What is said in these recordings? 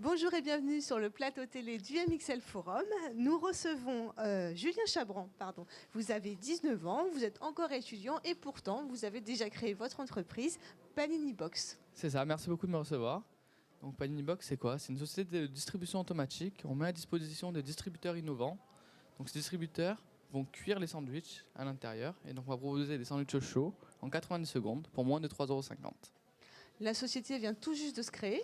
Bonjour et bienvenue sur le plateau télé du MXL Forum. Nous recevons Julien Chabran. Pardon. Vous avez 19 ans, vous êtes encore étudiant et pourtant vous avez déjà créé votre entreprise Panini Box. C'est ça, merci beaucoup de me recevoir. Donc Panini Box, c'est quoi? C'est une société de distribution automatique. On met à disposition des distributeurs innovants. Donc ces distributeurs vont cuire les sandwichs à l'intérieur et donc on va proposer des sandwichs chauds en 90 secondes pour moins de 3,50 €. La société vient tout juste de se créer.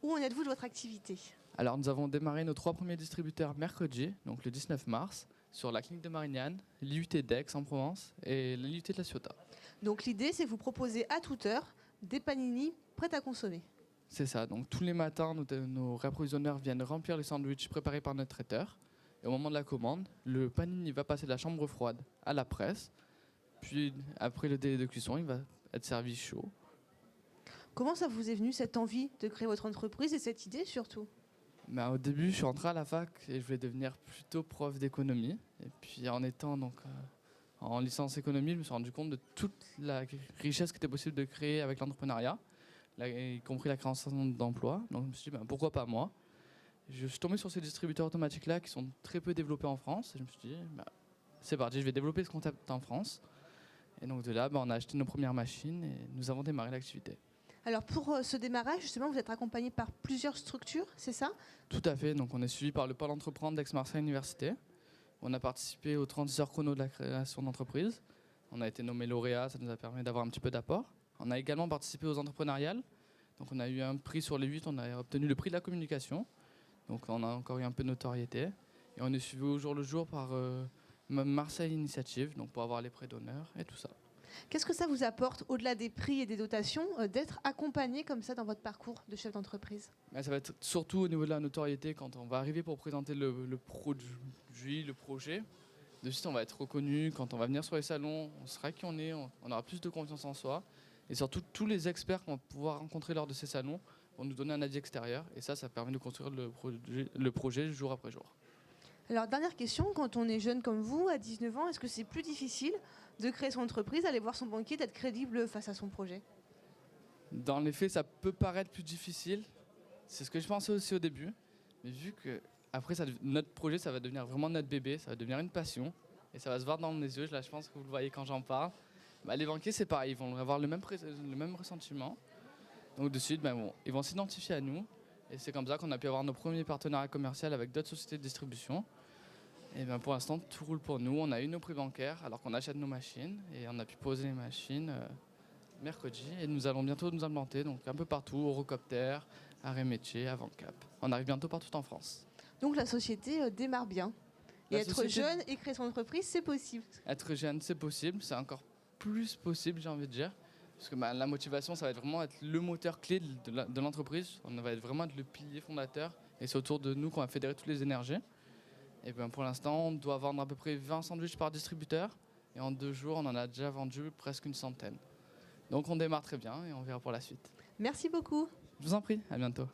Où en êtes-vous de votre activité? Alors nous avons démarré nos 3 premiers distributeurs mercredi, donc le 19 mars, sur la clinique de Marignane, l'IUT d'Aix en Provence et l'IUT de La Ciotat. Donc l'idée c'est que vous proposez à toute heure des panini prêts à consommer. C'est ça, donc tous les matins nos réapprovisionneurs viennent remplir les sandwichs préparés par notre traiteur. Et au moment de la commande, le panini va passer de la chambre froide à la presse. Puis après le délai de cuisson, il va être servi chaud. Comment ça vous est venu cette envie de créer votre entreprise et cette idée surtout? Au début, je suis rentré à la fac et je voulais devenir plutôt prof d'économie. Et puis en étant en licence économie, je me suis rendu compte de toute la richesse qui était possible de créer avec l'entrepreneuriat, y compris la création d'emplois. Donc je me suis dit, pourquoi pas moi? Je suis tombé sur ces distributeurs automatiques-là qui sont très peu développés en France. Et je me suis dit, c'est parti, je vais développer ce concept en France. Et donc de là, on a acheté nos premières machines et nous avons démarré l'activité. Alors pour ce démarrage, justement, vous êtes accompagné par plusieurs structures, c'est ça? Tout à fait, donc on est suivi par le Pôle Entreprendre d'Aix-Marseille Université. On a participé aux 36 heures chrono de la création d'entreprise. On a été nommé lauréat, ça nous a permis d'avoir un petit peu d'apport. On a également participé aux entrepreneuriales. Donc on a eu un prix sur les 8, on a obtenu le prix de la communication. Donc on a encore eu un peu de notoriété. Et on est suivi au jour le jour par Marseille Initiative, donc pour avoir les prix d'honneur et tout ça. Qu'est-ce que ça vous apporte, au-delà des prix et des dotations, d'être accompagné comme ça dans votre parcours de chef d'entreprise? Ça va être surtout au niveau de la notoriété, quand on va arriver pour présenter le produit, le projet. De suite, on va être reconnu. Quand on va venir sur les salons, on sera qui on est, on aura plus de confiance en soi. Et surtout, tous les experts qu'on va pouvoir rencontrer lors de ces salons vont nous donner un avis extérieur. Et ça permet de construire le projet jour après jour. Alors, dernière question, quand on est jeune comme vous, à 19 ans, est-ce que c'est plus difficile de créer son entreprise, d'aller voir son banquier, d'être crédible face à son projet? Dans les faits, ça peut paraître plus difficile. C'est ce que je pensais aussi au début. Mais vu que après, notre projet, ça va devenir vraiment notre bébé, ça va devenir une passion. Et ça va se voir dans mes yeux, là je pense que vous le voyez quand j'en parle. Les banquiers, c'est pareil, ils vont avoir le même ressentiment. Donc de suite, ils vont s'identifier à nous. Et c'est comme ça qu'on a pu avoir nos premiers partenariats commerciaux avec d'autres sociétés de distribution. Et pour l'instant, tout roule pour nous. On a eu nos prix bancaires alors qu'on achète nos machines. Et on a pu poser les machines mercredi. Et nous allons bientôt nous implanter donc un peu partout, Eurocopter, Arrêt Métier, Avant Cap. On arrive bientôt partout en France. Donc la société démarre bien. Et être jeune et créer son entreprise, c'est possible. Être jeune, c'est possible. C'est encore plus possible, j'ai envie de dire. Parce que la motivation, ça va vraiment être le moteur clé de l'entreprise. On va être vraiment le pilier fondateur. Et c'est autour de nous qu'on va fédérer toutes les énergies. Et pour l'instant, on doit vendre à peu près 20 sandwichs par distributeur. Et en 2 jours, on en a déjà vendu presque une centaine. Donc on démarre très bien et on verra pour la suite. Merci beaucoup. Je vous en prie, à bientôt.